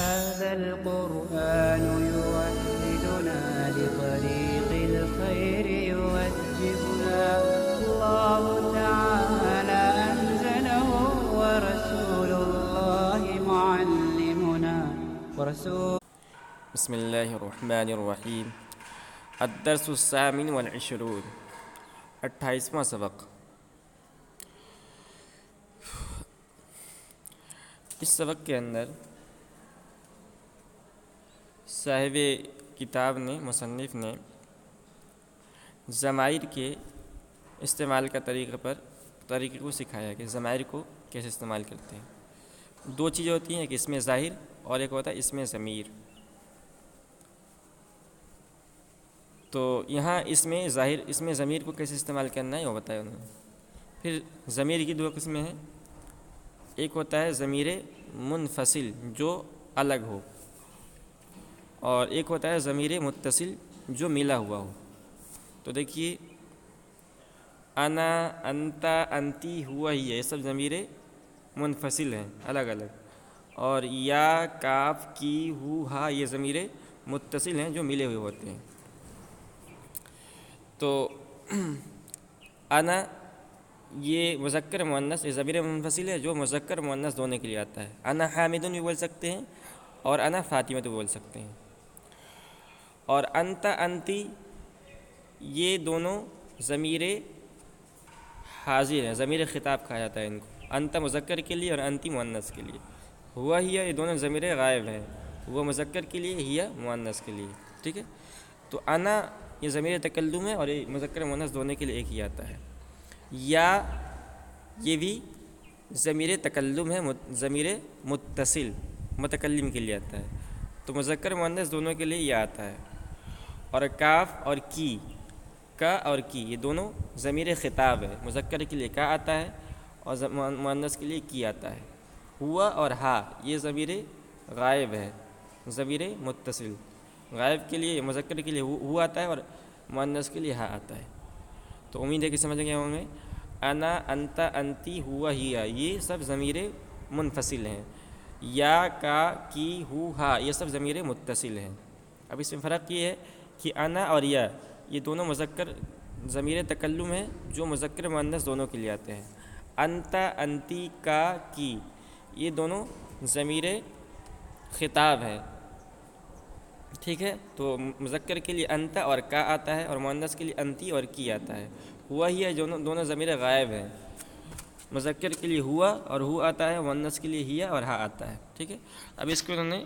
هذا القرآن يوحدنا لطريق الخير يوجهنا الله تعالى أنزله ورسول الله معلمنا بسم الله الرحمن الرحیم الدرس الثامن والعشرون 28واں سبق۔ اس سبق کے اندر صاحب کتاب نے مصنف نے ضمائر کے استعمال کا طریقے کو سکھایا کہ ضمائر کو کیسے استعمال کرتے ہیں۔ دو چیزیں ہوتی ہیں، ایک اس میں ظاہر اور ایک ہوتا ہے اس میں ضمیر۔ تو یہاں اس میں ضمیر کو کیسے استعمال کرنا ہے وہ بتایا انہوں نے۔ پھر ضمیر کی دو قسمیں ہیں، ایک ہوتا ہے ضمیر منفصل جو الگ ہو، اور ایک ہوتا ہے ضمیر متصل جو ملا ہوا ہو۔ تو دیکھیے انا، انتا، انتی، ہوا، ہی یہ سب ضمیر منفصل ہیں، الگ الگ، اور یا، کاف، کی، ہو، ہا یہ ضمیر متصل ہیں جو ملے ہوئے ہوتے ہیں۔ تو انا یہ مذکر مؤنث یہ ضمیر منفصل ہے جو مذکر مؤنث دونوں کے لیے آتا ہے۔ انا حامدن بھی بول سکتے ہیں اور انا فاطمہ بھی بول سکتے ہیں۔ اور انتا، انتی یہ دونوں ضمیر حاضر ہیں، ضمیر خطاب کہا جاتا ہے ان کو۔ انتا مذکر کے لیے اور انتی مؤنث کے لیے۔ ہوا، ہی یہ دونوں ضمیر غائب ہیں، وہ مذکر کے لیے، ہی مؤنث کے لیے، ٹھیک ہے۔ تو انا یہ ضمیر تکلم ہے اور یہ مذکر مؤنث دونوں کے لیے ایک ہی آتا ہے۔ یا یہ بھی ضمیر تکلم ہے، ضمیر متصل متکلم کے لیے آتا ہے، تو مذکر مؤنث دونوں کے لیے یہ آتا ہے۔ اور کاف اور کی، کا اور کی یہ دونوں ضمیر خطاب ہے، مذکر کے لیے کا آتا ہے اور مؤنث کے لیے کی آتا ہے۔ ہوا اور ہا یہ ضمیر غائب ہے، ضمیر متصل، غائب کے لیے مذکر کے لیے ہوا آتا ہے اور مؤنث کے لیے ہا آتا ہے۔ تو امید ہے کہ سمجھ گئے ہوں گے۔ انا، انتا، انتی، ہوا، ہیا یہ سب ضمیر منفصل ہیں، یا، کا، کی، ہو، ہا یہ سب ضمیر متصل ہیں۔ اب اس میں فرق یہ ہے کہ انا اور یا یہ دونوں مذکر ضمیر تکلم ہیں جو مذکر مؤنث دونوں کے لیے آتے ہیں۔ انتا، انتی، کا، کی یہ دونوں ضمیر خطاب ہے، ٹھیک ہے۔ تو مذکر کے لیے انتا اور کا آتا ہے اور مؤنث کے لیے انتی اور کی آتا ہے۔ ہوا، ہی دونوں ضمیر غائب ہیں، مذکر کے لیے ہوا اور ہو آتا ہے، مؤنث کے لیے ہیا اور ہا آتا ہے، ٹھیک ہے۔ اب اس کو انہوں نے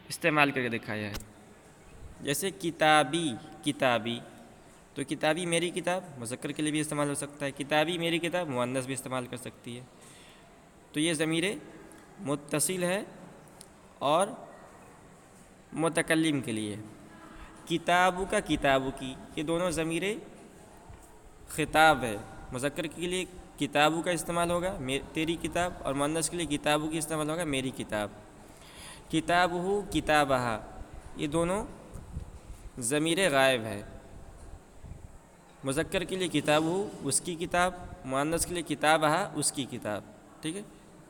استعمال کر کے دکھایا ہے۔ جیسے کتابی، کتابی تو کتابی میری کتاب مذکر کے لیے بھی استعمال ہو سکتا ہے، کتابی میری کتاب مؤنث بھی استعمال کر سکتی ہے۔ تو یہ ضمیر متصل ہے اور متکلم کے لیے۔ کتابو کا، کتابو کی یہ دونوں ضمیر خطاب ہے، مذکر کے لیے کتابو کا استعمال ہوگا تیری کتاب، اور مؤنث کے لیے کتابو کی استعمال ہوگا میری کتاب۔ کتابہ، کتابہا یہ دونوں ضمیر غائب ہے، مذکر کے لیے کتابہ اس کی کتاب، مؤنث کے لیے کتابہا اس کی کتاب، ٹھیک ہے۔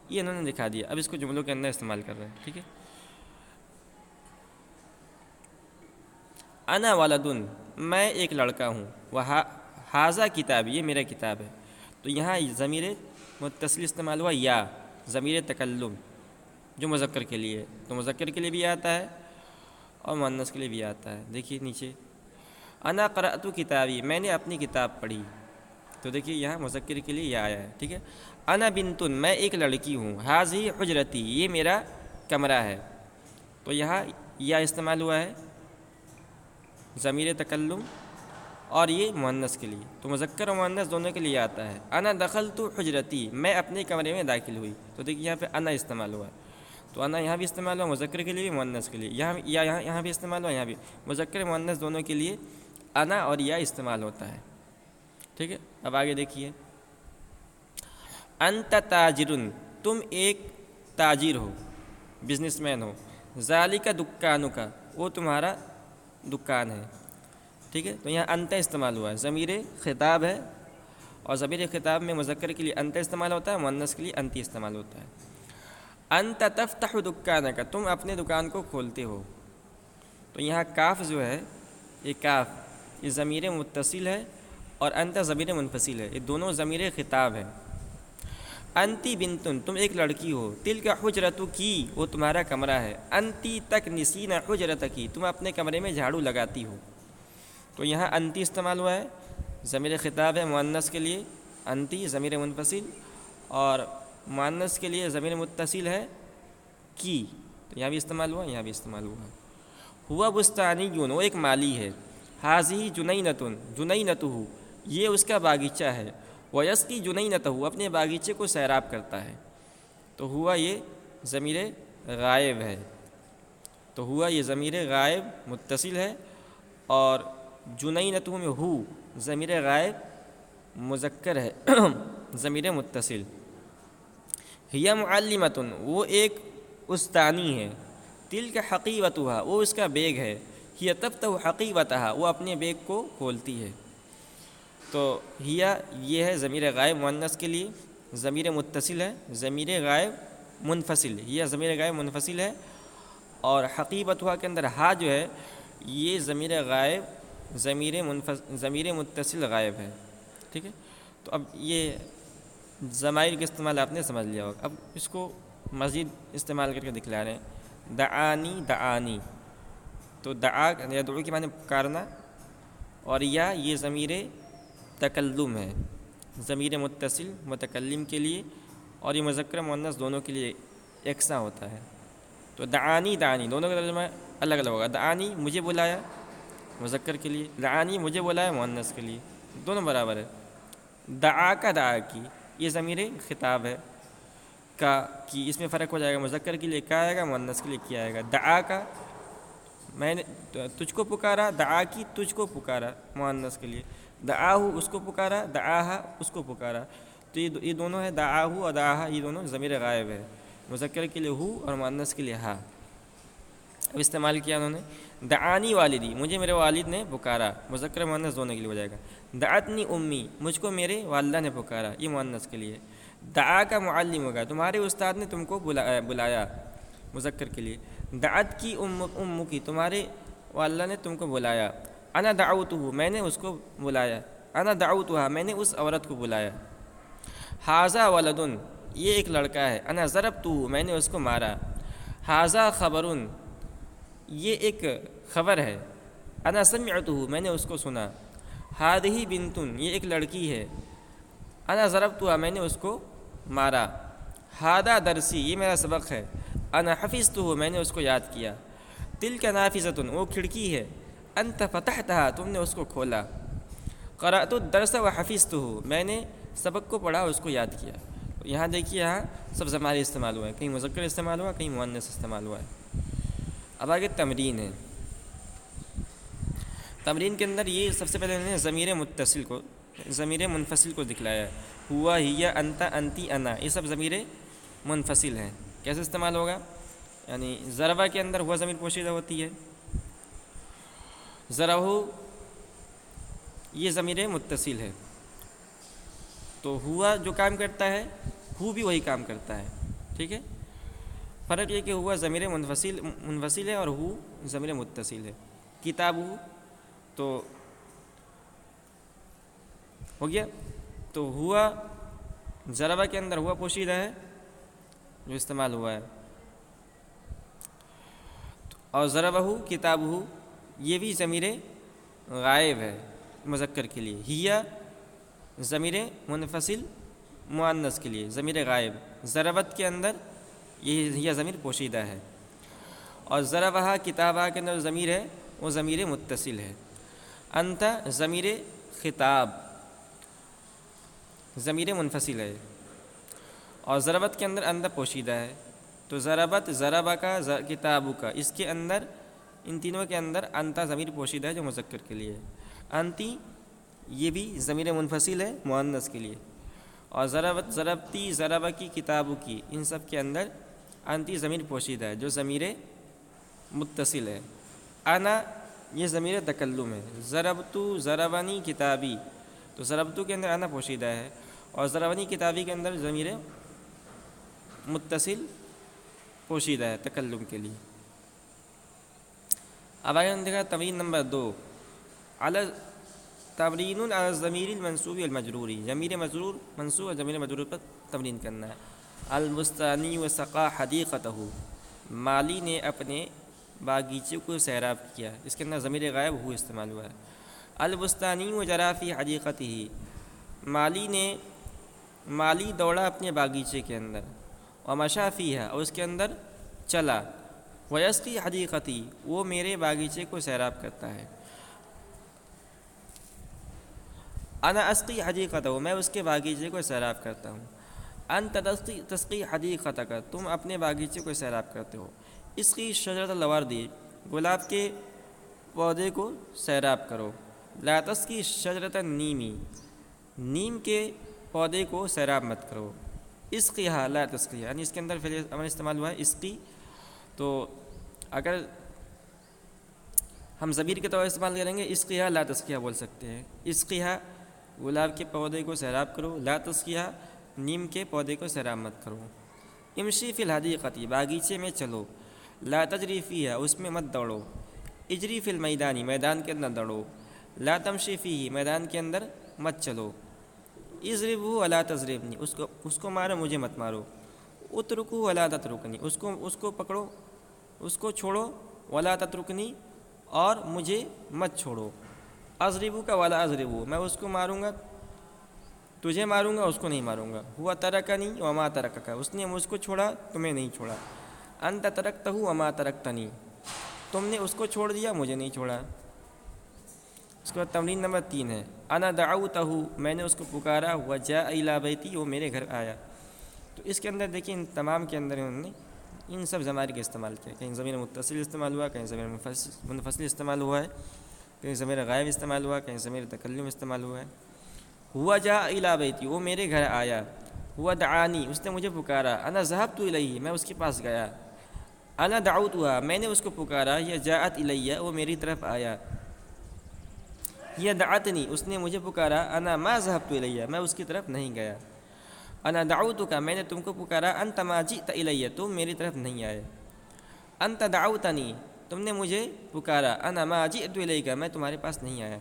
یہ انہوں نے دکھا دیا، اب اس کو جملوں کے اندر استعمال کر رہے ہیں، ٹھیک ہے۔ انا ولدن میں ایک لڑکا ہوں، ھذا کتاب یہ میرا کتاب ہے۔ تو یہاں ضمیر متصل استعمال ہوا، یا ضمیر تکلم جو مذکر کے لیے ہے، تو مذکر کے لیے بھی آتا ہے اور مؤنث کے لیے بھی آتا ہے۔ دیکھیے نیچے انا قرأت کتابی میں نے اپنی کتاب پڑھی، تو دیکھیے یہاں مذکر کے لیے یہ آیا ہے، ٹھیک ہے۔ انا بنتن میں ایک لڑکی ہوں، ھذہ حجرتی یہ میرا کمرہ ہے، تو یہاں یا استعمال ہوا ہے ضمیر تکلم اور یہ مؤنث کے لیے، تو مذکر و مؤنث دونوں کے لیے آتا ہے۔ انا دخلت حجرتی میں اپنے کمرے میں داخل ہوئی، تو دیکھیے یہاں پہ انا استعمال ہوا ہے، تو انا یہاں بھی استعمال ہوا مذکر کے لیے بھی مؤنث کے لیے، یہاں بھی استعمال ہوا، یہاں بھی مذکر مؤنث دونوں کے لیے انا اور یا استعمال ہوتا ہے، ٹھیک ہے۔ اب آگے دیکھیے انت تاجرن تم ایک تاجر ہو، بزنس مین ہو، ذالک دکانک وہ تمہارا دکان ہے، ٹھیک ہے۔ تو یہاں انت استعمال ہوا ہے، ضمیر خطاب ہے اور ضمیر خطاب میں مذکر کے لیے انت استعمال ہوتا ہے، مؤنث کے لیے انتی استعمال ہوتا ہے۔ انت تفتح دکانک، تم اپنے دکان کو کھولتے ہو. تو یہاں کاف جو ہے، یہ کاف یہ ضمیر متصل ہے اور انت ضمیر منفصل ہے، یہ دونوں ضمیر خطاب ہیں. انتی بنتن، تم ایک لڑکی ہو. تلک حجرتکی، وہ تمہارا کمرہ ہے. انتی تکنسین حجرتکی، تم اپنے کمرے میں جھاڑو لگاتی ہو. تو یہاں انتی استعمال ہوا ہے، ضمیر خطاب ہے مؤنث کے لیے انتی ضمیر منفصل، اور مؤنث کے لیے ضمیر متصل ہے کی. تو یہاں بھی استعمال ہوا، یہاں بھی استعمال ہوا. ہوا بستانیون، وہ ایک مالی ہے. حاضی جنینتن، جنینتہ، یہ اس کا باغیچہ ہے. ویسقی جنینتہ، اپنے باغیچے کو سیراب کرتا ہے. تو ہوا یہ ضمیر غائب ہے، تو ہوا یہ ضمیر غائب متصل ہے، اور جنینتہ میں ہو ضمیر غائب مذکر ہے ضمیر متصل. ہی معلمتن، وہ ایک استانی ہے. تلک حقیبتها، وہ اس کا بیگ ہے. ہی تفتح حقیبتها، وہ اپنے بیگ کو کھولتی ہے. تو ہیا یہ ہے ضمیر غائب مؤنث کے لیے، ضمیر متصل ہے ضمیر غائب منفصل. ہیا ضمیر غائب منفصل ہے، اور حقیبتها کے اندر ہا جو ہے یہ ضمیر غائب ضمیر متصل غائب ہے. ٹھیک ہے. تو اب یہ ضمائر کا استعمال آپ نے سمجھ لیا ہوگا. اب اس کو مزید استعمال کر کے دکھلا رہے ہیں. دعانی دعانی، تو دعا یدعو کے معنی پکارنا، اور یا یہ ضمیر تکلم ہے، ضمیر متصل متکلم کے لیے، اور یہ مذکر مؤنث دونوں کے لیے یکساں ہوتا ہے. تو دعانی دعانی دونوں کا ترجمہ الگ الگ ہوگا. دعانی مجھے بلایا مذکر کے لیے، دعانی مجھے بلایا مؤنث کے لیے، دونوں برابر ہے. دعا کا دعا کی، یہ ضمیر خطاب ہے. کا کی اس میں فرق ہو جائے گا، مذکر کے لیے کیا آئے گا، مؤنث کے لیے کیا آئے گا. دعا کا میں نے تجھ کو پکارا، دعا کی تجھ کو پکارا مؤنث کے لیے. دعاہو اس کو پکارا، دعاہا اس کو پکارا. تو یہ دونوں ہے دعاہو اور دعاہا، یہ دونوں ضمیر غائب ہے، مذکر کے لیے ہو اور مؤنث کے لیے ہا. اب استعمال کیا انہوں نے. دعانی والدی، مجھے میرے والد نے پکارا، مذکر مؤنث دونوں کے لیے ہو جائے گا. دعتنی امی، مجھ کو میرے والدہ نے پکارا، یہ مؤنث کے لیے. دعا کا معلم ہوگا، تمہارے استاد نے تم کو بلایا، مذکر کے لیے. دعت کی ام کی، تمہارے والدہ نے تم کو بلایا. انا دعوتہ، میں نے اس کو بلایا. انا دعوتها، میں نے اس عورت کو بلایا. ھذا ولدن، یہ ایک لڑکا ہے. انا ضربتہ، میں نے اس کو مارا. ھذا خبرن، یہ ایک خبر ہے. انا سمعتہ، میں نے اس کو سنا. ھذہ بنتن، یہ ایک لڑکی ہے. انا ضربتها، میں نے اس کو مارا. ھذا درسی، یہ میرا سبق ہے. انا حفظتہ، میں نے اس کو یاد کیا. تلک نافذۃ، وہ کھڑکی ہے. انت فتحتها، تم نے اس کو کھولا. قرأت الدرس وحفظتہ، میں نے سبق کو پڑھا اور اس کو یاد کیا. یہاں دیکھیے، یہاں سب ضمائر استعمال ہوا ہے، کہیں مذکر استعمال ہوا، کہیں مؤنث استعمال ہوا ہے. اب آگے تمرین ہے. تمرین کے اندر یہ سب سے پہلے انہوں نے ضمیر متصل کو ضمیر منفصل کو دکھلایا ہے. ہوا، ہیا، انت، انتی، انا، یہ سب ضمیر منفصل ہیں. کیسے استعمال ہوگا؟ یعنی ضربہ کے اندر ہوا ضمیر پوشیدہ ہوتی ہے، ضربہ یہ ضمیر متصل ہے. تو ہوا جو کام کرتا ہے، ہو بھی وہی کام کرتا ہے. ٹھیک ہے. فرق یہ کہ ہوا ضمیر منفصل ہے اور ہو ضمیر متصل ہے. کتاب ہو تو ہو گیا. تو ہوا ضربہ کے اندر ہوا پوشیدہ ہے جو استعمال ہوا ہے، اور ضربہ کتاب ہو یہ بھی ضمیر غائب ہے مذکر کے لیے. ہیا ضمیر منفصل مؤنث کے لیے ضمیر غائب. ضربت کے اندر یہ ضمیر پوشیدہ ہے، اور ضربہ کتابہ کے اندر ضمیر ہے وہ ضمیر متصل ہے. انت ضمیر خطاب ضمیر منفصل ہے، اور ضربت کے اندر انت پوشیدہ ہے. تو ضربت، ضربہ کا، کتابو کا، اس کے اندر ان تینوں کے اندر انت ضمیر پوشیدہ ہے جو مذکر کے لیے ہے. انتی یہ بھی ضمیر منفصل ہے مؤنث کے لیے. اور ضربت، ضربتی، ضربہ کی، کتابو کی، ان سب کے اندر انتی ضمیر پوشیدہ ہے جو ضمیر متصل ہے. انا یہ ضمیر تکلم ہے. ضربتو، ضربنی، کتابی، تو ضربتو کے اندر انا پوشیدہ ہے، اور ضربنی کتابی کے اندر ضمیر متصل پوشیدہ ہے تکلم کے لیے۔ اب آگے ہم نے دیکھا تمرین نمبر 2 تمرین علی الضمیر المنصوب المجروری، ضمیر مجرور منصوب اور ضمیر مجرور پر تمرین کرنا ہے۔ البستانی وسقا حدیقتہ، مالی نے اپنے باغیچے کو سیراب کیا، اس کے اندر ضمیر غائب ہو استعمال ہوا ہے۔ البستانی وجرا فی حدیقتہ، مالی دوڑا اپنے باغیچے کے اندر، ومشا فیہا، اور اس کے اندر چلا، ویسقی حدیقتی، وہ میرے باغیچے کو سیراب کرتا ہے۔ انا اسقی حدیقتہ، میں اس کے باغیچے کو سیراب کرتا ہوں۔ انت تسقی حدیقتک، تم اپنے باغیچے کو سیراب کرتے ہو۔ اسقی شجرۃ الورد، گلاب کے پودے کو سیراب کرو۔ لا تسقی شجرۃ النیم، نیم کے پودے کو سیراب مت کرو۔ اسقیہا لا تسقیہا، یعنی اس کے اندر فعل امر استعمال ہوا ہے اسقی، تو اگر ہم ضمیر کے طور استعمال کریں گے اسقیہا لا تسقیہا بول سکتے ہیں۔ اسقیہا گلاب کے پودے کو سیراب کرو، لا تسقیہا نیم کے پودے کو سیراب مت کرو۔ امشی فی الحدیقۃ، باغیچے میں چلو۔ لا تجری فیہا، اس میں مت دوڑو۔ اجری فی المیدان، میدان کے اندر دوڑو۔ لا تمشی فیہ، میدان کے اندر مت چلو۔ اضربہ ولا تضربنی، اس کو مارو مجھے مت مارو۔ اترکہ ولا تترکنی، اس کو پکڑو، اس کو چھوڑو۔ ولا تترکنی، اور مجھے مت چھوڑو۔ اضربہ کا ولا اضربہ، میں اس کو ماروں گا، تجھے ماروں گا، اس کو نہیں ماروں گا۔ ہوا ترکنی وما ترکک، اس نے مجھ کو چھوڑا، تمہیں نہیں چھوڑا۔ انت ترکتہ وما ترکتنی، تم نے اس کو چھوڑ دیا، مجھے نہیں چھوڑا۔ اس کے بعد تمرین نمبر 3 ہے انا دعوتہ، میں نے اس کو پکارا، وجاء الی بیتی، وہ میرے گھر آیا۔ تو اس کے اندر دیکھیں ان تمام کے اندر انہوں نے ان سب ضمائر کا استعمال کیا، کہیں ضمیر متصل استعمال ہوا، کہیں ضمیر منفصل استعمال ہوا ہے، کہیں ضمیر غائب استعمال ہوا، کہیں ضمیر تکلم استعمال ہوا ہے۔ ہوا جاء الی بیتی، وہ میرے گھر آیا۔ ہوا دعانی، اس نے مجھے پکارا۔ انا ذهبت الیہ، میں اس کے پاس گیا۔ انا دعوتها، میں نے اس کو پکارا۔ یہ جاءت الیہ، وہ میری طرف آیا۔ یہ دعتنی، اس نے مجھے پکارا۔ انا ما ذهبت الیہ، میں اس کی طرف نہیں گیا۔ انا دعوتک، میں نے تم کو پکارا۔ انت ما جئت الیہ، تم میری طرف نہیں آئے۔ انت دعوتنی، تم نے مجھے پکارا۔ انا ما جئت الیک، میں تمہارے پاس نہیں آیا۔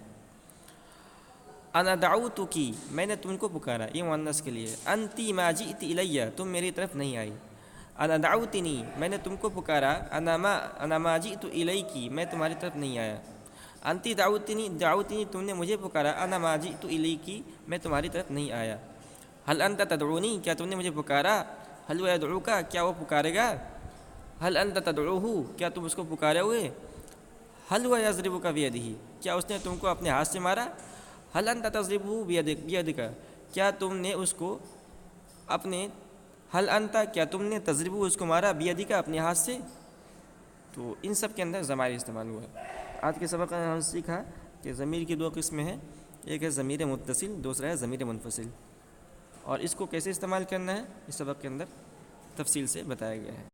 انا دعوتکی، میں نے تم کو پکارا، یہ مؤنث کے لیے۔ انتی ما جئت الیہ، تم میری طرف نہیں آئی۔ انا دعوتنی، میں نے تم کو پکارا۔ انا ما جئت الیکی، میں تمہاری طرف نہیں آیا۔ انتی دعوتنی، تم نے مجھے پکارا۔ انا ما جئت الیکی، میں تمہاری طرف نہیں آیا۔ هل انت تدعونی، کیا تم نے مجھے پکارا؟ هل هو يدعوک، کیا وہ پکارے گا؟ هل انت تدعوه، کیا تم اس کو پکارے ہوئے؟ هل هو يضربك بيده، کیا اس نے تم کو اپنے ہاتھ سے مارا؟ هل انت تضربه بيدك، کیا تم نے اس کو اپنے هل انت، کیا تم نے تضربه اس کو مارا بيدك، اپنے ہاتھ سے؟ تو ان سب کے اندر ضمائر استعمال ہوا ہے۔ آج کے سبق میں ہم نے سیکھا کہ ضمیر کی 2 قسمیں ہیں، ایک ہے ضمیر متصل، دوسرا ہے ضمیر منفصل، اور اس کو کیسے استعمال کرنا ہے اس سبق کے اندر تفصیل سے بتایا گیا ہے۔